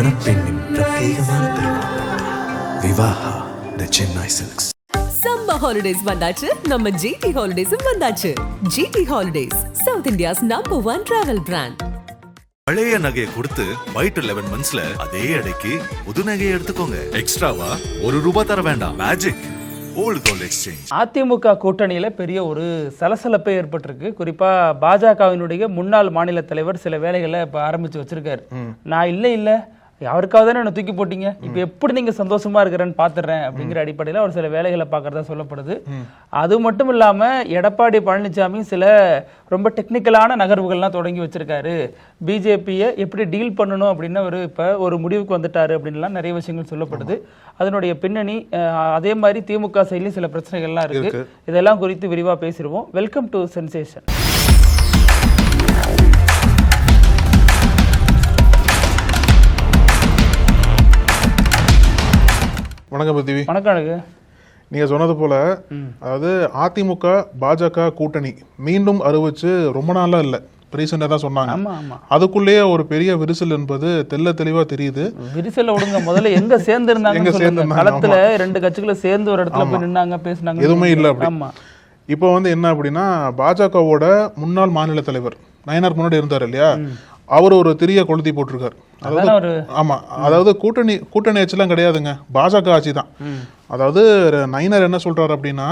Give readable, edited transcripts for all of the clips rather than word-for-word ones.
மணப்பெண்ணின் பிரத்யேகமான திருமணம் Vivaha the Chennai silks. Summer holidays வந்தாச்சு, நம்ம ஜிடி ஹாலிடேஸும் வந்தாச்சு. GT holidays, south India's number 1 travel brand. பழைய நகையை கொடுத்து பை டு 11 monthsல அதே அடைக்கு புது நகையை எடுத்துக்கோங்க. எக்ஸ்ட்ராவா ₹1 தர வேண்டாம். Magic old gold exchange. AIADMK கூட்டணியில பெரிய ஒரு சலசலப்பே ஏற்பட்டிருக்கு. குறிப்பா பாஜகவினுடைய முன்னாள் மாநில தலைவர் சில வேலைகளை இப்ப ஆரம்பிச்சு வச்சிருக்காரு. நான் இல்ல யாருக்காக தானே என்ன தூக்கி போட்டீங்க, இப்ப எப்படி நீங்க சந்தோஷமா இருக்கிறேன்னு பாத்துறேன் அப்படிங்கிற அடிப்படையில் அவர் சில வேலைகளை பார்க்கறதா சொல்லப்படுது. அது மட்டும் இல்லாம எடப்பாடி பழனிசாமி சில ரொம்ப டெக்னிக்கலான நகர்வுகள்லாம் தொடங்கி வச்சிருக்காரு. பிஜேபியை எப்படி டீல் பண்ணணும் அப்படின்னு அவர் இப்ப ஒரு முடிவுக்கு வந்துட்டாரு அப்படின்லாம் நிறைய விஷயங்கள் சொல்லப்படுது. அதனுடைய பின்னணி, அதே மாதிரி திமுக சைட்லயும் சில பிரச்சனைகள்லாம் இருக்கு. இதெல்லாம் குறித்து விரிவா பேசிடுவோம். Welcome to sensation. வணக்கம் பிருத்திவி. வணக்கம். நீங்க சொன்னது போல, அதாவது அதிமுக பாஜக கூட்டணி மீண்டும் அறிவிச்சு ரொம்ப நாளா இல்ல, ரீசெண்டா தான் சொன்னாங்க. அதுக்குள்ளேயே ஒரு பெரிய விரிசல் என்பது தெல்ல தெளிவா தெரியுது. விரிசல் விடுங்க, முதல்ல எங்க சேர்ந்து இருந்தாங்க களத்துல, ரெண்டு கட்சிகளும் சேர்ந்து ஒரு இடத்துல போய் நின்னாங்க, பேசினாங்க, எதுவுமே இல்ல. இப்போ என்ன அப்படின்னா, பாஜகவோட முன்னாள் மாநில தலைவர் நயனார் முன்னாடி இருந்தார் இல்லையா, அவர் ஒரு திரிய கொளுத்தி போட்டிருக்காரு. ஆமா, அதாவது கூட்டணி ஆட்சிலாம் கிடையாதுங்க, பாஜக ஆட்சி தான். அதாவது நயினார் என்ன சொல்றாரு அப்படின்னா,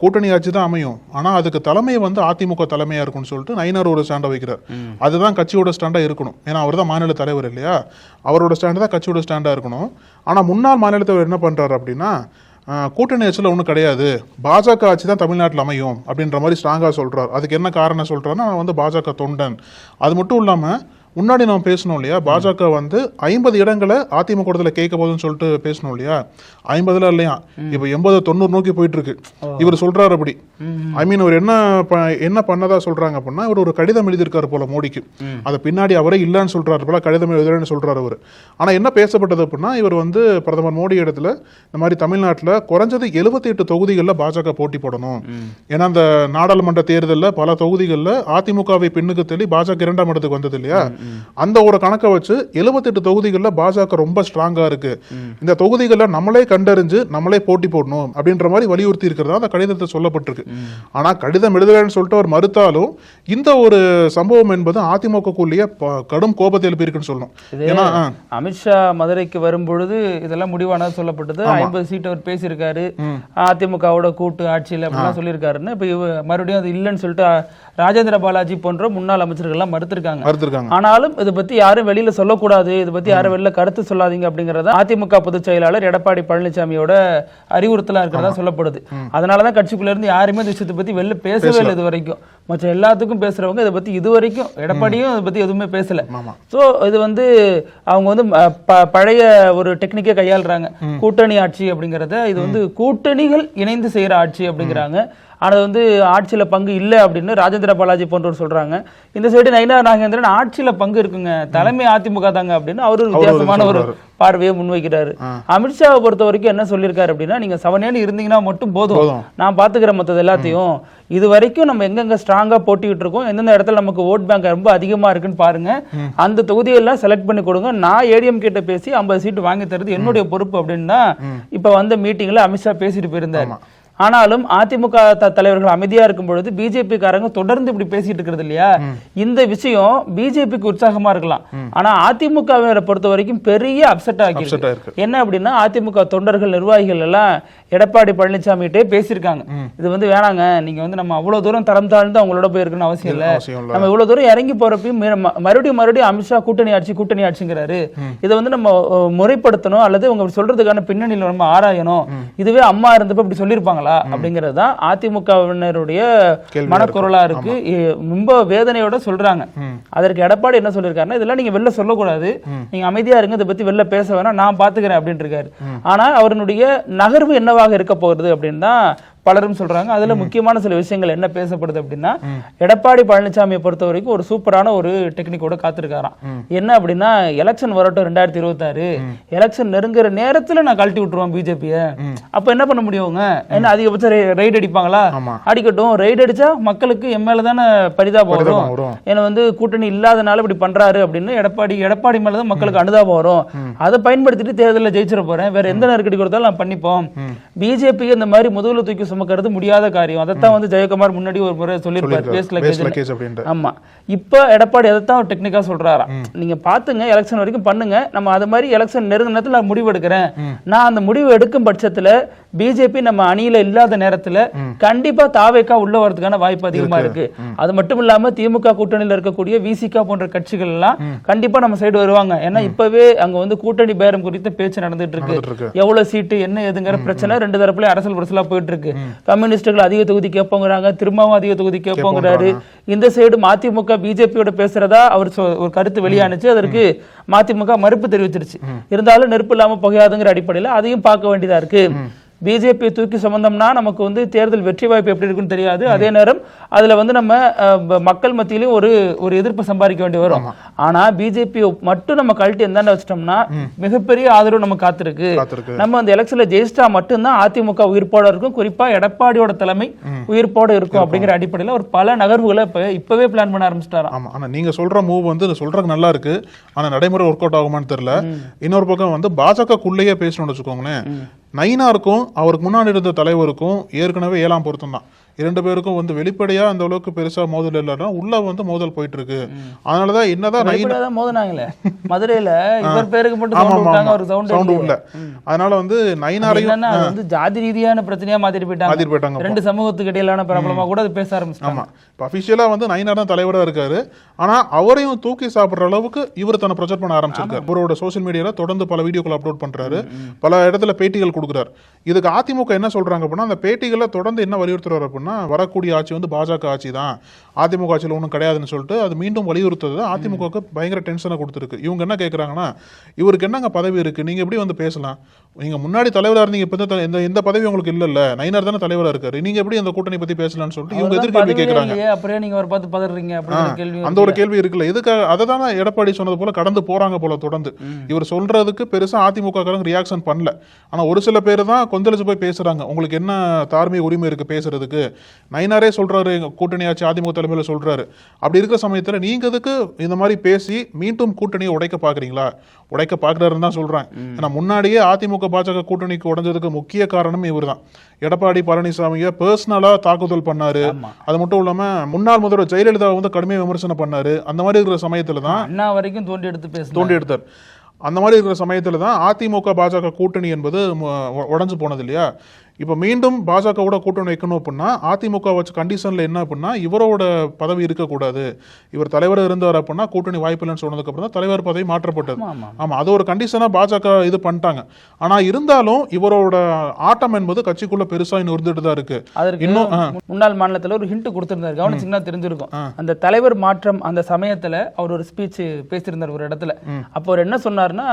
கூட்டணி ஆட்சி தான் அமையும், ஆனா அதுக்கு தலைமை அதிமுக தலைமையா இருக்கும்னு சொல்லிட்டு நயினார் ஒரு ஸ்டாண்டை வைக்கிறார். அதுதான் கட்சியோட ஸ்டாண்டா இருக்கணும். ஏன்னா அவர் தான் மாநில தலைவர் இல்லையா, அவரோட ஸ்டாண்டு தான் கட்சியோட ஸ்டாண்டா இருக்கணும். ஆனா முன்னாள் மாநில தலைவர் என்ன பண்றாரு அப்படின்னா, கூட்டணி ஆட்சியில் ஒன்றும் கிடையாது, பாஜக ஆட்சி தான் தமிழ்நாட்டில் அமையும் அப்படின்ற மாதிரி ஸ்ட்ராங்காக சொல்றாரு. அதுக்கு என்ன காரணம் சொல்றாருன்னா, பாஜக தொண்டன். அது மட்டும் இல்லாமல் முன்னாடி நம்ம பேசணும் இல்லையா, பாஜக 50 இடங்களை அதிமுக கேட்க போதுன்னு சொல்லிட்டு பேசணும் இல்லையா, 50 இல்லையா, இப்ப 80-90 நோக்கி போயிட்டு இருக்கு. இவர் சொல்றாரு அப்படி. ஐ மீன் இவர் என்ன பண்ணதா சொல்றாங்க அப்படின்னா, இவர் ஒரு கடிதம் எழுதியிருக்காரு போல மோடிக்கு. அதை பின்னாடி அவரே இல்லைன்னு சொல்றாரு போல, கடிதம் எழுதுறேன்னு சொல்றாரு அவர். ஆனா என்ன பேசப்பட்டது அப்படின்னா, இவர் பிரதமர் மோடி இடத்துல இந்த மாதிரி தமிழ்நாட்டில் குறைஞ்சது 78 தொகுதிகளில் பாஜக போட்டி போடணும். ஏன்னா அந்த நாடாளுமன்ற தேர்தலில் பல தொகுதிகளில் அதிமுகவை பின்னுக்கு தள்ளி பாஜக 2ஆம் இடத்துக்கு வந்தது இல்லையா, அந்த ஒரு கணக்கை வச்சு 78 தொகுதிகளில் பாஜக ரொம்ப ஸ்ட்ராங்கா இருக்கு, இந்த தொகுதிகளில் நம்மளே கண்டறிஞ்சு நம்மளே போட்டி போடணும் அப்படின்ற மாதிரி வலியுறுத்தி இருக்கிறதா அந்த கடிதத்தை சொல்லப்பட்டிருக்கு. ஆனா கடிதம் எழுதுறேன்னு சொல்லிட்டு அவர் மறுத்தாலும் இந்த ஒரு சம்பவம் என்பது அதிமுகக்குள்ளேயே கடும் கோபத்தை எழுப்பியிருக்குன்னு சொல்லணும். ஏன்னா அமித்ஷா மதுரைக்கு வரும்பொழுது இதெல்லாம் முடிவானது சொல்லப்பட்டது. 50 சீட் அவர் பேசியிருக்காரு, அதிமுகவோட கூட்டு ஆட்சியில் அப்படிலாம் சொல்லியிருக்காருன்னு. இப்ப மறுபடியும் அது இல்லைன்னு சொல்லிட்டு ராஜேந்திர பாலாஜி போன்ற முன்னாள் அமைச்சர்கள்லாம் மறுத்திருக்காங்க. ஆனாலும் இதை பத்தி யாரும் வெளியில சொல்லக்கூடாது, இதை பத்தி யாரும் வெளியில கருத்து சொல்லாதீங்க அப்படிங்கறத அதிமுக பொதுச் செயலாளர் எடப்பாடி பழனிசாமியோட அறிவுறுத்தலா இருக்கிறதா சொல்லப்படுது. அதனாலதான் கட்சிக்குள்ள இருந்து யாருமே இந்த விஷயத்தை பத்தி வெளில பேசவே இல்லை இது வரைக்கும். மற்ற எல்லாத்துக்கும் பேசுறவங்க இதை பத்தி இது வரைக்கும், எடப்பாடியும் இதை பத்தி எதுவுமே பேசல. சோ இது அவங்க பழைய ஒரு டெக்னிக்கே கையாளுறாங்க, கூட்டணி ஆட்சி அப்படிங்கறத. இது கூட்டணிகள் இணைந்து செய்யற ஆட்சி அப்படிங்கிறாங்க. அது ஆட்சியில பங்கு இல்லை அப்படின்னு ராஜேந்திர பாலாஜி போன்றவர் சொல்றாங்க. இந்த சைடு நயினார் நாகேந்திரன் ஆட்சியில பங்கு இருக்குங்க, தலைமை அதிமுக தாங்க அப்படின்னு அவரு வித்தியாசமான ஒரு பார்வையை முன்வைக்கிறாரு. அமித்ஷாவை பொறுத்த வரைக்கும் என்ன சொல்லியிருக்காரு அப்படின்னா, நீங்க 7 இருந்தீங்கன்னா மட்டும் போதும், நான் பாத்துக்கிற மற்றது எல்லாத்தையும். இது வரைக்கும் நம்ம எங்கெங்க ஸ்ட்ராங்கா போட்டிட்டு இருக்கோம், எந்தெந்த இடத்துல நமக்கு ஓட் பேங்க் ரொம்ப அதிகமா இருக்குன்னு பாருங்க, அந்த தொகுதியெல்லாம் செலக்ட் பண்ணி கொடுங்க, நான் ஏடிஎம் கிட்ட பேசி 50 சீட் வாங்கி தருது என்னுடைய பொறுப்பு அப்படின்னு தான் இப்ப மீட்டிங்ல அமித்ஷா பேசிட்டு போயிருந்தாரு. ஆனாலும் அதிமுக தலைவர்கள் அமைதியா இருக்கும் பொழுது பிஜேபி காரங்க தொடர்ந்து இப்படி பேசிட்டு இருக்கிறது இல்லையா, இந்த விஷயம் பிஜேபிக்கு உற்சாகமா இருக்கலாம். ஆனா அதிமுகவை பொறுத்த வரைக்கும் பெரிய அப்செட் ஆகி என்ன அப்படின்னா, அதிமுக தொண்டர்கள் நிர்வாகிகள் எல்லாம் எடப்பாடி பழனிசாமிகிட்டே பேசியிருக்காங்க. இது வேணாங்க, நீங்க நம்ம அவ்வளவு தூரம் தரம் தாழ்ந்து அவங்களோட போயிருக்கணும் அவசியம் இல்ல, நம்ம இவ்வளவு தூரம் இறங்கி போறப்பையும் மறுபடியும் அமித்ஷா கூட்டணி ஆட்சிங்கிறாரு, இதை நம்ம முறைப்படுத்தணும், அல்லது உங்க சொல்றதுக்கான பின்னணியில் நம்ம ஆராயணும். இதுவே அம்மா இருந்தப்ப இப்படி சொல்லியிருப்பாங்களா அப்படிங்கறதுதான் அதிமுகவினருடைய மனக்குரலா இருக்கு. ரொம்ப வேதனையோட சொல்றாங்க. அதற்கு எடப்பாடி என்ன சொல்லிருக்காருன்னா, இதெல்லாம் நீங்க வெளில சொல்லக்கூடாது, நீங்க அமைதியா இருங்க, இதை பத்தி வெளில பேச வேணாம், நான் பாத்துக்கிறேன் அப்படின்னு இருக்காரு. ஆனா அவருடைய நகர்வு என்னவாக இருக்க போகுது அப்படின்னு தான் பலரும் சொல்றாங்க. அதுல முக்கியமான சில விஷயங்கள் என்ன பேசப்படுது அப்படின்னா, எடப்பாடி பழனிசாமியை பொறுத்த வரைக்கும் ஒரு சூப்பரான ஒரு டெக்னிக்கோட காத்திருக்காராம். என்ன அப்படின்னா, எலெக்ஷன் வரட்டும் 2026, எலெக்ஷன் நெருங்குற நேரத்துல நான் கழட்டி விட்டுருவேன் பிஜேபியை. அப்ப என்ன பண்ண முடியுங்க? என்ன அதிகபட்சம் ரைடு அடிப்பாங்களா? அடிக்கட்டும். ரைடு அடிச்சா மக்களுக்கு எம்எல்ஏ தானே பரிதாபம் வரும். ஏன்னா வந்து கூட்டணி இல்லாதனால இப்படி பண்றாரு அப்படின்னு எடப்பாடி மேலதான் மக்களுக்கு அனுதாபம் வரும். அதை பயன்படுத்திட்டு தேர்தலில் ஜெயிச்சிட போறேன், வேற எந்த நெருக்கடி கொடுத்தாலும் நான் பண்ணிப்போம். பிஜேபி இந்த மாதிரி முதுகுல தூக்கி சுமக்கிறது முடியாத காரியம். அதைத்தான் வந்து ஜெயக்குமார் முன்னாடி ஒரு முறை சொல்லியிருப்பாரு, பேஸ்ல. ஆமா, இப்ப எடப்பாடி அதைத்தான் ஒரு டெக்னிக்கா சொல்றாராம். நீங்க பாத்துங்க, எலெக்ஷன் வரைக்கும் பண்ணுங்க, நம்ம அது மாதிரி எலெக்ஷன் நெருங்கின நேரத்துல நான் முடிவு எடுக்கிறேன். நான் அந்த முடிவு எடுக்கும் பட்சத்துல பிஜேபி நம்ம அணியில இல்லாத நேரத்துல கண்டிப்பா தாவேக்கா உள்ள வரதுக்கான வாய்ப்பு அதிகமா இருக்கு. அது மட்டும் இல்லாம திமுக கூட்டணியில இருக்கக்கூடிய விசிகா போன்ற கட்சிகள் எல்லாம் கண்டிப்பா நம்ம சைடு வருவாங்க. ஏன்னா இப்பவே அங்க வந்து கூட்டணி பேரம் குறித்த பேச்சு நடந்துட்டு இருக்கு. எவ்வளவு சீட்டு என்ன ஏதுங்கிற பிரச்சனை ரெண்டு தரப்புல அரசியல் பிரச்சலா போயிட்டு இருக்கு. கம்யூனிஸ்டுகள் அதிக தொகுதி கேட்போங்கிறாங்க, திரும்பவும் அதிக தொகுதி கேட்போங்கிறாரு. இந்த சைடு மதிமுக பிஜேபியோட பேசுறதா அவர் ஒரு கருத்து வெளியானுச்சு. அதற்கு மதிமுக மறுப்பு தெரிவிச்சிருச்சு. இருந்தாலும் நெருப்பு இல்லாம புகையாதுங்கிற அடிப்படையில் அதையும் பார்க்க வேண்டியதா இருக்கு. பிஜேபி தூக்கி சுமந்தோம்னா நமக்கு வந்து தேர்தல் வெற்றி வாய்ப்பு எப்படி இருக்குன்னு தெரியாது. அதே நேரம் அதுல வந்து நம்ம மக்கள் மத்தியிலும் ஒரு எதிர்ப்பு சம்பாதிக்க வேண்டி வரும். ஆனா பிஜேபி மட்டும் நம்ம கழட்டி எந்தாண்ட வச்சிட்டோம்னா மிகப்பெரிய ஆதரவு நம்ம காத்திருக்கு. நம்ம அந்த எலெக்ஷன்ல ஜெயிச்சிட்டா மட்டும்தான் அதிமுக உயிர்ப்போட இருக்கும், குறிப்பா எடப்பாடியோட தலைமை உயிர்ப்போட இருக்கும் அப்படிங்கிற அடிப்படையில் ஒரு பல நகர்வுகளை இப்பவே பிளான் பண்ண ஆரம்பிச்சிட்டாராம். ஆமா, ஆனா நீங்க சொல்ற மூவ் வந்து சொல்றதுக்கு நல்லா இருக்கு, ஆனா நடைமுறை ஒர்க் அவுட் ஆகுமான்னு தெரியல. இன்னொரு பக்கம் வந்து பாஜகக்குள்ளேயே பேசணும்னு வச்சுக்கோங்களேன், நயினாருக்கும் அவருக்கு முன்னாடி இருந்த தலைவருக்கும் ஏற்கனவே 7ஆம் பொருத்தம் தான். 2 பேருக்கும் வந்து வெளிப்படையா அந்த அளவுக்கு பெருசா மோதல் இல்லைன்னா உள்ள வந்து மோதல் போயிட்டு இருக்கு. அதனாலதான் என்னதான் மோதினாங்களே மதுரையில இவர் பேருக்கு மட்டும் சவுண்ட் இல்ல. அதனால வந்து நயினாரையும் வந்து ஜாதி ரீதியான பிரச்சனையா மாத்திட்டு போயிட்டாங்க. 2 சமூகத்துக்கு இடையிலான பிரபலமா கூட அது பேச ஆரம்பிச்சாங்க. அபிஷியலா வந்து நயினார் தான் தலைவரா இருக்காரு. ஆனா அவரையும் தூக்கி சாப்பிடுற அளவுக்கு இவர் தன்னை ப்ரொஜெக்ட் பண்ண ஆரம்பிச்சிருக்காரு. அவரோட சோசியல் மீடியால தொடர்ந்து பல வீடியோக்கள் அப்லோட் பண்றாரு, பல இடத்துல பேட்டிகள் கொடுக்குறாரு. இதுக்கு அதிமுக என்ன சொல்றாங்க அப்படின்னா, அந்த பேட்டிகளை தொடர்ந்து என்ன வலியுறுத்துறாரு அப்படின்னா, வரக்கூடிய ஆட்சி வந்து பாஜக ஆட்சி தான், அதிமுக ஆட்சியில் ஒன்றும் கிடையாதுன்னு சொல்லிட்டு அது மீண்டும் வலியுறுத்துறது அதிமுகவுக்கு பயங்கர டென்ஷனை கொடுத்துருக்கு. இவங்க என்ன கேட்குறாங்கன்னா, இவருக்கு என்னங்க பதவி இருக்கு, நீங்க எப்படி வந்து பேசலாம், நீங்க முன்னாடி தலைவராக இருந்தீங்க, இப்போ எந்த பதவி உங்களுக்கு இல்ல, நயினார் தானே தலைவராக இருக்காரு, நீங்க எப்படி அந்த கூட்டணி பத்தி பேசலாம்னு சொல்லிட்டு இவங்க எதிர்கேள்வி கேட்கறாங்க. அப்படியே நீங்க ஒரு பார்த்து பதறீங்க அந்த ஒரு கேள்வி இருக்குல்ல. இதுக்காக அதை தானே எடப்பாடி சொன்னது போல கடந்து போறாங்க போல. தொடர்ந்து இவர் சொல்றதுக்கு பெருசா அதிமுக ரியாக்ஷன் பண்ணல. ஆனா ஒரு சில பேர் தான் கொந்தளிச்சு போய் பேசுறாங்க. உங்களுக்கு என்ன தார்மீக உரிமை இருக்கு பேசுறதுக்கு, நயினாரே சொல்றாரு கூட்டணி ஆட்சி அதிமுக தலைமையில சொல்றாரு. அப்படி இருக்கிற சமயத்துல நீங்க எதுக்கு இந்த மாதிரி பேசி மீண்டும் கூட்டணியை உடைக்க பாக்குறீங்களா? உடைக்க பாக்குறாருன்னு தான் சொல்றேன். ஏன்னா முன்னாடியே அதிமுக பாஜக கூட்டணிக்கு உடைஞ்சதுக்கு முக்கிய காரணம் இவர் தான். எடப்பாடி பழனிசாமியை பர்சனலா தாக்குதல் பண்ணாரு. அது மட்டும் இல்லாம முன்னாள் முதல்வர் ஜெயலலிதா வந்து கடுமையாக விமர்சனம் பண்ணாரு. அந்த மாதிரி இருக்கிற சமயத்துல தான் அண்ணா வரைக்கும் தோண்டி எடுத்தார். அந்த மாதிரி இருக்கிற சமயத்துல தான் அதிமுக பாஜக கூட்டணி என்பது உடைஞ்சு போனது இல்லையா? இப்போ மீண்டும் பாஜகவோட கூட்டணி வைக்கணும் அப்படின்னா அதிமுக வச்ச கண்டிஷன்ல என்ன அப்படின்னா, இவரோட பதவி இருக்கக்கூடாது, இவர் தலைவர் இருந்தார் அப்படின்னா கூட்டணி வாய்ப்பு இல்லைன்னு சொன்னதுக்கு அப்புறம் தான் தலைவர் பதவி மாற்றப்பட்டது. ஆமா, அது ஒரு கண்டிஷனா பாஜக இது பண்ணிட்டாங்க. ஆனா இருந்தாலும் இவரோட ஆட்டம் என்பது கட்சிக்குள்ள பெருசா இன்னும் இருந்துட்டு தான் இருக்கு. இன்னும் முன்னாள் மாநிலத்தில் ஒரு ஹிண்ட் கொடுத்திருந்தாரு, கவனிச்சிங்கன்னா தெரிஞ்சிருக்கும். அந்த தலைவர் மாற்றம் அந்த சமயத்துல அவர் ஒரு ஸ்பீச் பேசியிருந்தார் ஒரு இடத்துல. அப்போ அவர் என்ன சொன்னாருன்னா,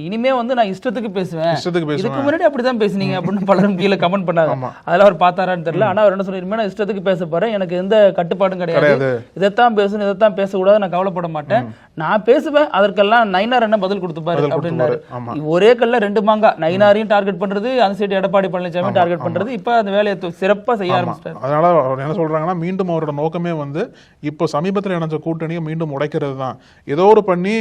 இனிமே வந்து நான் இஷ்டத்துக்கு பேசுவேன், இதுக்கு முன்னாடி அப்படிதான் பேசுனீங்க அப்படின்னு பலரும் கீழே கமெண்ட் பண்ணாங்க. அதெல்லாம் அவர் பார்த்தாரான்னு தெரியல. ஆனா அவர் என்ன சொல்லிருமே, நான் இஷ்டத்துக்கு பேச போறேன், எனக்கு எந்த கட்டுப்பாடும் கிடையாது, இதைத்தான் பேசணும் இதைத்தான் பேசக்கூடாது, நான் கவலைப்பட மாட்டேன், நான் பேசுவேன், அதற்கெல்லாம் நயினார் என்ன பதில் கொடுத்துப்பாரு அப்படின்னாரு. ஒரே கல்ல 2 மாங்கா, நயினாரையும் டார்கெட் பண்றது, அந்த சைடு எடப்பாடி பழனிசாமி டார்கெட் பண்றது. இப்ப அந்த வேலையை சிறப்பா செய்ய ஆரம்பிச்சிட்டாரு. அதனால அவர் என்ன சொல்றாங்கன்னா, மீண்டும் அவரோட நோக்கமே வந்து இப்போ சமீபத்தில் இணைஞ்ச கூட்டணியை மீண்டும் உடைக்கிறது தான். ஏதோ ஒரு பண்ணி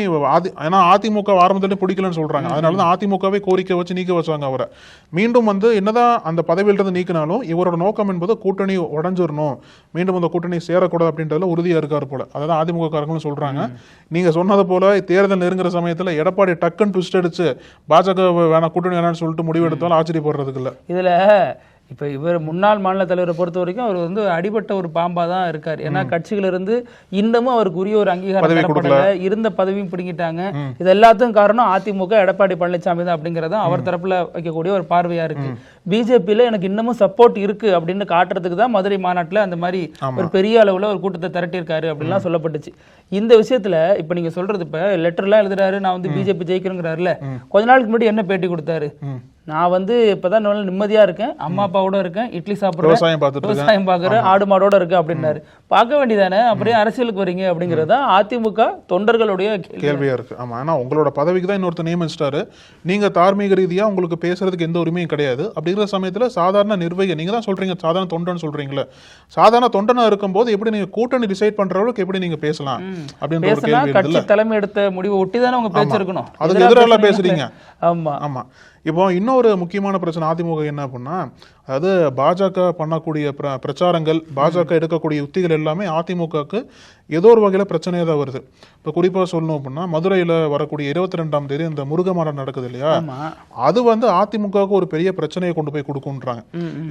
ஏன்னா அதிமுக ஆரம்பத்திலே பிடிக்கலன்னு சொல்றாங்க. அதனாலதான் அதிமுகவே கோரிக்கை வச்சு நீக்க வச்சாங்க அவரை. மீண்டும் வந்து என்னதான் அந்த பதவியிலிருந்து நீக்கினாலும் இவரோட நோக்கம் என்பது கூட்டணி உடைஞ்சிடணும், மீண்டும் அந்த கூட்டணி சேரக்கூடாது அப்படின்றதுல உறுதியா இருக்காரு போல. அதான் அதிமுக காரங்களும் சொல்றாங்க. நீங்க சொன்னது போல தேர்தல் நெருங்குற சமயத்துல எடப்பாடி டக்குன்னு ட்விஸ்ட் அடிச்சு பாஜக வேணா கூட்டணி வேணான்னு சொல்லிட்டு முடிவெடுத்தாலும் ஆச்சரியப்படுறதுக்கு இல்ல. இதுல இப்ப இவர் முன்னாள் மாநில தலைவரை பொறுத்த வரைக்கும் அவர் வந்து அடிபட்ட ஒரு பாம்பா தான் இருக்காரு. ஏன்னா கட்சிகள் இருந்து இன்னமும் அவருக்கு உரிய ஒரு அங்கீகாரம் தரப்படல, இருந்த பதவியும் பிடிங்கிட்டாங்க. இது எல்லாத்துக்கும் காரணம் அதிமுக எடப்பாடி பழனிசாமி தான் அப்படிங்கறத அவர் தரப்புல வைக்கக்கூடிய ஒரு பார்வையா இருக்கு. பிஜேபியில எனக்கு இன்னமும் சப்போர்ட் இருக்கு அப்படின்னு காட்டுறதுக்கு தான் மதுரை மாநாட்டுல அந்த மாதிரி ஒரு பெரிய அளவுல ஒரு கூட்டத்தை திரட்டியிருக்காரு அப்படின்லாம் சொல்லப்பட்டுச்சு. இந்த விஷயத்துல இப்ப நீங்க சொல்றது, இப்ப லெட்டர் எல்லாம் எழுதுறாரு, நான் வந்து பிஜேபி ஜெயிக்கிறேங்கிறாருல, கொஞ்ச நாளுக்கு முன்னாடி என்ன பேட்டி கொடுத்தாரு, நான் வந்து இப்பதான் நல்ல நிம்மதியா இருக்கேன், அம்மா அப்பாவோட இருக்கேன், இட்லி சாப்பிடுறேன், விவசாயம் பார்த்துட்டு இருக்கேன், விவசாயம் பாக்குறேன், ஆடு மாடோட இருக்கு அப்படின்னாரு. பார்க்க வேண்டியதானே, அப்படியே அரசியலுக்கு வரீங்க அப்படிங்கறதா அதிமுக தொண்டர்களுடைய கேள்வியா இருக்கு. ஆமா, ஆனா உங்களோட பதவிக்கு தான் இன்னொருத்தர் நியமிச்சிட்டாரு, நீங்க தார்மீக ரீதியா உங்களுக்கு பேசுறதுக்கு எந்த உரிமையும் கிடையாது. அப்படிங்கிற சமயத்துல சாதாரண நிர்வாகி, நீங்க தான் சொல்றீங்க சாதாரண தொண்டன் சொல்றீங்களே, சாதாரண தொண்டனா இருக்கும்போது எப்படி நீங்க கூட்டணி டிசைட் பண்ற அளவுக்கு எப்படி நீங்க பேசலாம் அப்படின்ற ஒரு கேள்வி கட்சி இருக்குல்ல. தலைமை எடுத்த முடிவை ஒட்டி தானே உங்க பேச்சு இருக்கணும். அதுக்கு எதிராக பேசுறீங்க. ஆமா ஆமா. இப்போ இன்னொரு முக்கியமான பிரச்சனை அதிமுக என்ன அப்படின்னா, அதாவது பாஜக பண்ணக்கூடிய பிரச்சாரங்கள், பாஜக எடுக்கக்கூடிய யுக்திகள் எல்லாமே அதிமுகவுக்கு ஏதோ ஒரு வகையில் பிரச்சனையாக தான் வருது. இப்போ குறிப்பாக சொல்லணும் அப்படின்னா, மதுரையில் வரக்கூடிய 22ஆம் தேதி இந்த முருக மாநாடு நடக்குது இல்லையா, அது வந்து அதிமுகவுக்கு ஒரு பெரிய பிரச்சனையை கொண்டு போய் கொடுக்குன்றாங்க.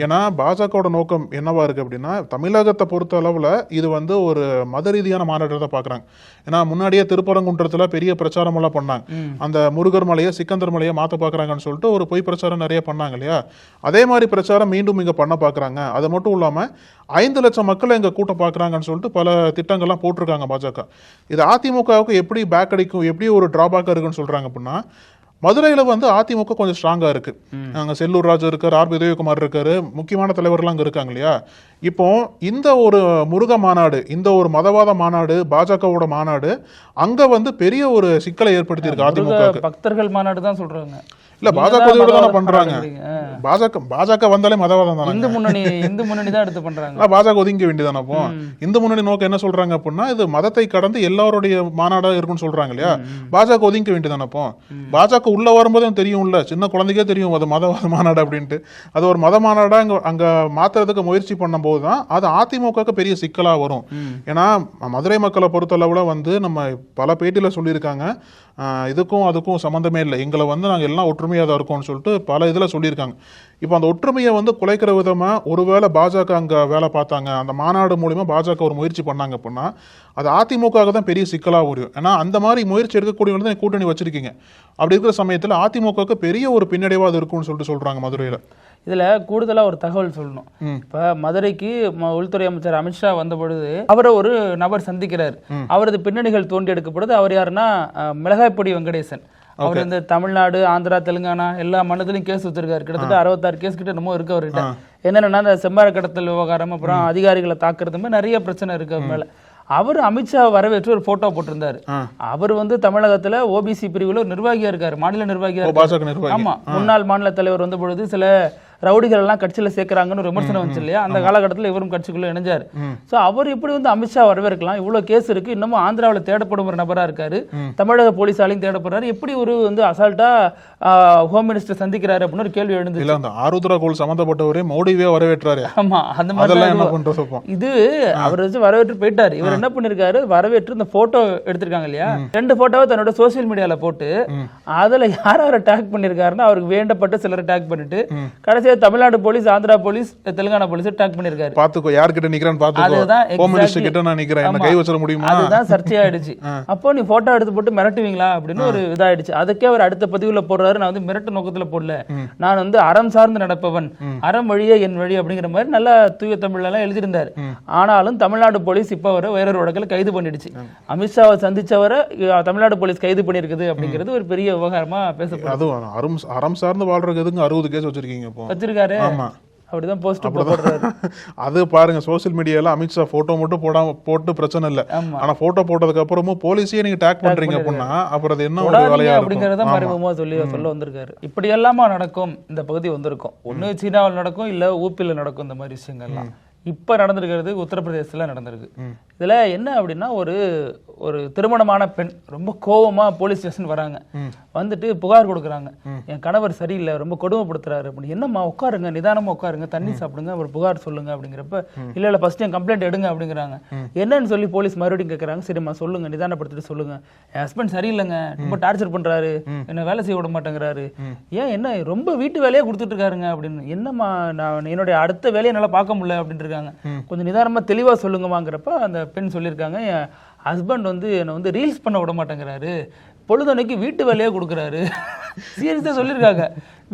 ஏன்னா பாஜகவோட நோக்கம் என்னவா இருக்கு அப்படின்னா, தமிழகத்தை பொறுத்த அளவில் இது வந்து ஒரு மத ரீதியான மாநாட்டை தான் பார்க்குறாங்க. ஏன்னா முன்னாடியே திருப்பரங்குன்றத்தில் பெரிய பிரச்சாரம் எல்லாம் பண்ணாங்க, அந்த முருகர் மலையை சிக்கந்தர் மலையை மாற்ற பார்க்குறாங்கன்னு சொல்லிட்டு ஒரு பொய் பிரச்சாரம் நிறைய பண்ணாங்க இல்லையா. அதே மாதிரி பிரச்சாரம் மீண்டும் இங்கே பண்ண பார்க்குறாங்க. அது மட்டும் இல்லாமல் 5 லட்சம் மக்களை இங்கே கூட்ட பார்க்குறாங்கன்னு சொல்லிட்டு பல திட்டங்கள்லாம் போட்டிருக்காங்க பாஜக. இது அதிமுகவுக்கு எப்படி பேக் அடிக்கும், எப்படி ஒரு டிராபேக்காக இருக்குன்னு சொல்கிறாங்க அப்படின்னா, மதுரையில் வந்து அதிமுக கொஞ்சம் ஸ்ட்ராங்காக இருக்கு. அங்கே செல்லூர் ராஜு இருக்கார், ஆர் உதயகுமார் இருக்காரு, முக்கியமான தலைவர்கள்லாம் அங்கே இருக்காங்க இல்லையா. இப்போ இந்த ஒரு முருக மாநாடு, இந்த ஒரு மதவாத மாநாடு, பாஜகவோட மாநாடு அங்கே வந்து பெரிய ஒரு சிக்கலை ஏற்படுத்தி இருக்கு அதிமுக. பக்தர்கள் மாநாடு தான் சொல்றாங்க. இல்ல பாஜக தானே பண்றாங்க. பாஜக வந்தாலே மதவாதம் தானே. இந்து முன்னணி தான் எடுத்து பண்றாங்க. பாஜக ஒதுங்க வேண்டியதானே. அப்போ இந்து முன்னணி நோக்கம் என்ன சொல்றாங்க அப்படின்னா, இது மதத்தை கடந்து எல்லாருடைய மாநாடா இருக்குன்னு சொல்றாங்க இல்லையா. பாஜக ஒதுங்க வேண்டியதானே. அப்போ பாஜக உள்ள வரும்போது தெரியும்ல, சின்ன குழந்தைக்கே தெரியும் அது மதவாத மாநாடு அப்படின்ட்டு. அது ஒரு மத மாநாடா அங்க மாத்துறதுக்கு முயற்சி பண்ணும் போதுதான் அது அதிமுகவுக்கு பெரிய சிக்கலா வரும். ஏன்னா மதுரை மக்களை பொறுத்தளவுல வந்து நம்ம பல பேட்டியில சொல்லியிருக்காங்க, இதுக்கும் அதுக்கும் சம்மந்தமே இல்லை, எங்களை வந்து நாங்கள் எல்லாம் ஒற்றுமையாக தான் இருக்கோம்னு சொல்லிட்டு பல இதில் சொல்லியிருக்காங்க. இப்போ அந்த ஒற்றுமையை வந்து குலைக்கிற விதமாக ஒருவேளை பாஜக அங்கே வேலை பார்த்தாங்க, அந்த மாநாடு மூலிமா பாஜக ஒரு முயற்சி பண்ணாங்க அப்படின்னா அது அதிமுக தான் பெரிய சிக்கலாக வரும். ஏன்னா அந்த மாதிரி முயற்சி எடுக்கக்கூடியவங்க தான் கூட்டணி வச்சிருக்கீங்க. அப்படி இருக்கிற சமயத்தில் அதிமுகவுக்கு பெரிய ஒரு பின்னடைவாக அது இருக்கும்னு சொல்லிட்டு சொல்கிறாங்க மதுரையில். இதுல கூடுதலா ஒரு தகவல் சொல்லணும். இப்ப மதுரைக்கு உள்துறை அமைச்சர் அமித்ஷா வந்த பொழுது அவரை ஒரு நபர் சந்திக்கிறார். அவரது பின்னணிகள் தோண்டி எடுக்கப்படுது. அவர் யாருன்னா மிளகாய்ப்பொடி வெங்கடேசன். அவர் இந்த தமிழ்நாடு, ஆந்திரா, தெலுங்கானா எல்லா மாநிலத்திலும் கேஸ் வச்சிருக்காரு. கிட்டத்தட்ட 66 கேஸ் கிட்ட என்னமோ இருக்கு அவர்கிட்ட. என்னன்னா இந்த செம்பார கடத்தல் விவகாரம், அப்புறம் அதிகாரிகளை தாக்குறது மாதிரி நிறைய பிரச்சனை இருக்கு அவர் மேல. அவர் அமித்ஷா வரவேற்று ஒரு போட்டோ போட்டிருந்தாரு. அவர் வந்து தமிழகத்துல ஓபிசி பிரிவுல ஒரு நிர்வாகியா இருக்காரு, மாநில நிர்வாகியா இருக்காரு. ஆமா, முன்னாள் மாநில தலைவர் வந்த பொழுது சில ரவுடிகள் எல்லாம் கட்சியில சேர்க்கிறாங்கன்னு ஒரு விமர்சனம் வந்துச்சு இல்லையா. அந்த காலகட்டத்தில் இவரும் கட்சிக்குள்ள இணைஞ்சாரு. சோ அவர் எப்படி வந்து அமித்ஷா வரவேற்கலாம்? இவ்வளவு கேஸ் இருக்கு, இன்னமும் ஆந்திராவில் தேடப்படும் ஒரு நபரா இருக்காரு, தமிழக போலீசாலையும் தேடப்படுறாரு, எப்படி ஒரு வந்து அசால்ட்டா ஹோம் மினிஸ்டர் சந்திக்கிறாரு அப்படின்னு ஒரு கேள்வி எழுந்து. அந்த ஆருத்ரா கோல் சம்பந்தப்பட்டவரே மோடிவே வரவேற்றாரு. ஆமா, அந்த மாதிரி இது அவர் வச்சு வரவேற்று போயிட்டாரு. இவர் என்ன பண்ணிருக்காரு, வரவேற்று இந்த போட்டோ எடுத்திருக்காங்க இல்லையா, 2 போட்டோவை தன்னோட சோசியல் மீடியால போட்டு அதுல யாரை டேக் பண்ணிருக்காருன்னா அவருக்கு வேண்டப்பட்ட சிலரை டேக் பண்ணிட்டு கடைசியா Tamil Nadu police, Andhra police, Telangana police take பண்ணிருக்காரு. பாத்துக்கோ யார்கிட்ட நிக்கிறான்னு பாத்துக்கோ, ஹோம் மினிஸ்டர் கிட்ட நான் நிக்கிறேன், என்ன கை வச்சிர முடியுமா? அதுதான் சர்ச்சையாயிடுச்சு. அப்போ நீ போட்டோ எடுத்து போட்டு மிரட்டுவீங்களா அப்படின்னு ஒரு இதாயிடுச்சு. அதுக்கே அவர் அடுத்த பதிவுல போடுறாரு, நான் வந்து மிரட்டு நோக்கத்துல போடல, நான் வந்து அறம் சார்ந்து நடப்பவன், அறம் வழியே என் வழி அப்படிங்கிற மாதிரி நல்லா தூய தமிழ்ல எல்லாம் எழுதியிருந்தாரு. ஆனாலும் தமிழ்நாடு போலீஸ் இப்ப வர வேறொரு வழக்கில் கைது பண்ணிடுச்சு. அமித்ஷாவை சந்திச்சவரை தமிழ்நாடு போலீஸ் கைது பண்ணிருக்குது அப்படிங்கிறது ஒரு பெரிய விவகாரமா பேசப்படுது. அறம் சார்ந்து வாழ்றதுக்கு 60 கேஸ் வச்சிருக்கீங்க வச்சிருக்காரு. அப்படிதான் போஸ்ட் போடுறாரு. அது பாருங்க, சோசியல் மீடியால அமித்ஷா போட்டோ மட்டும் போட்டு பிரச்சனை இல்ல, ஆனா போட்டோ போட்டதுக்கு அப்புறமும் போலீஸே நீங்க டேக் பண்றீங்க அப்படின்னா அப்புறம் அது என்ன ஒரு வேலையா அப்படிங்கறத மறைமுகமா சொல்ல வந்திருக்காரு. இப்படி எல்லாமா நடக்கும் இந்த பகுதி வந்திருக்கும். ஒண்ணு சீனாவில் நடக்கும், இல்ல ஊப்பில நடக்கும். இந்த மாதிரி விஷயங்கள்லாம் இப்ப நடந்திருக்கிறது உத்தரப்பிரதேசத்துல நடந்திருக்கு. இதுல என்ன அப்படின்னா, ஒரு திருமணமான பெண் ரொம்ப கோவமா போலீஸ் ஸ்டேஷன் வராங்க. வந்துட்டு புகார் கொடுக்குறாங்க, என் கணவர் சரியில்லை, ரொம்ப கொடுமைப்படுத்துறாரு அப்படின்னு. என்னம்மா உட்காருங்க, நிதானமா உட்காருங்க, தண்ணி சாப்பிடுங்க, ஒரு புகார் சொல்லுங்க அப்படிங்கிறப்ப, இல்ல ஃபர்ஸ்ட் என் கம்ப்ளைண்ட் எடுங்க அப்படிங்கிறாங்க. என்னன்னு சொல்லி போலீஸ் மறுபடியும் கேட்கறாங்க. சரிம்மா சொல்லுங்க, நிதானப்படுத்திட்டு சொல்லுங்க, என் ஹஸ்பண்ட் சரியில்லைங்க, ரொம்ப டார்ச்சர் பண்றாரு, என்ன வேலை செய்ய விட மாட்டேங்கிறாரு, ஏன் என்ன ரொம்ப வீட்டு வேலையே கொடுத்துட்டு இருக்காருங்க அப்படின்னு. என்னம்மா நான் என்னுடைய அடுத்த வேலையை நல்லா பார்க்க முடியல அப்படின்னு இருக்காங்க. கொஞ்சம் நிதானமா தெளிவா சொல்லுங்கம்மாங்கிறப்ப அந்த பெண் சொல்லியிருக்காங்க, என் ஹஸ்பண்ட் வந்து என்னை வந்து ரீல்ஸ் பண்ண விட மாட்டேங்கிறாரு, பொழுதனைக்கு வீட்டு வேலையே கொடுக்குறாரு சீரியஸா சொல்லிருக்காங்க.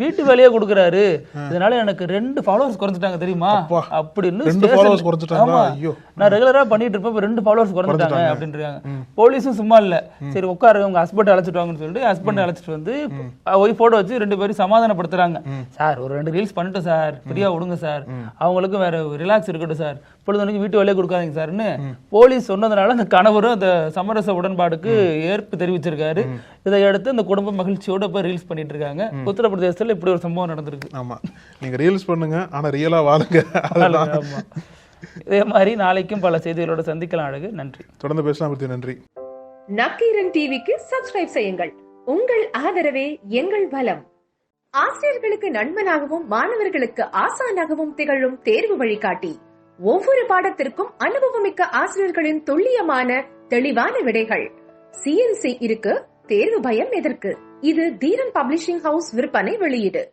வீட்டு வேலையே கொடுக்குறாரு, இதனால எனக்கு 2 ஃபாலோவர்ஸ் குறைஞ்சிட்டாங்க தெரியுமா அப்படின்னு. நான் ரெகுலரா பண்ணிட்டு இருப்பேன், 2 ஃபாலோவர்ஸ் குறைஞ்சிட்டாங்க அப்படின்றாங்க. போலீஸும் சும்மா இல்ல, சரி உட்காரு உங்க ஹஸ்பண்ட் அழைச்சிட்டு வாங்கன்னு சொல்லிட்டு ஹஸ்பண்ட் அழைச்சிட்டு வந்து ஒய்ஃபோட வச்சு 2 பேரும் சமாதானப்படுத்துறாங்க. சார் ஒரு 2 ரீல்ஸ் பண்ணிட்டோம் சார், ஃப்ரீயா விடுங்க சார், அவங்களுக்கும் வேற ரிலாக்ஸ் இருக்கட்டும் சார், பொழுதுனைக்கு வீட்டு வேலையை கொடுக்காதீங்க சார்னு போலீஸ் சொன்னதுனால அந்த கணவரும் அந்த சமரச உடன்பாடுக்கு ஏற்பு தெரிவிச்சிருக்காரு. இதையடுத்து இந்த குடும்ப மகிழ்ச்சியோட இப்ப ரீல்ஸ் பண்ணிட்டு இருக்காங்க. உத்தரப்பிரதேசத்துல இப்படி ஒரு சம்பவம் நடந்திருக்கு. ஆமா, நீங்க ரீல்ஸ் பண்ணுங்க, ஆனா ரியலா வாழுங்க. இதே மாதிரி நாளைக்கும் பல செய்திகளோட சந்திக்கலாம். அழகு, நன்றி. தொடர்ந்து பேசலாம். நன்றி. நக்கீரன் டிவிக்கு சப்ஸ்கிரைப் செய்யுங்கள். உங்கள் ஆதரவே எங்கள் பலம். ஆசிரியர்களுக்கு நண்பனாகவும் மாணவர்களுக்கு ஆசானாகவும் திகழும் தேர்வு வழிகாட்டி. ஒவ்வொரு பாடத்திற்கும் அனுபவமிக்க ஆசிரியர்களின் துல்லியமான தெளிவான விடைகள். CNC இருக்கு, தேர்வு பயம் எதற்கு? இது தீரன் பப்ளிஷிங் ஹவுஸ் விற்பனை வெளியீடு.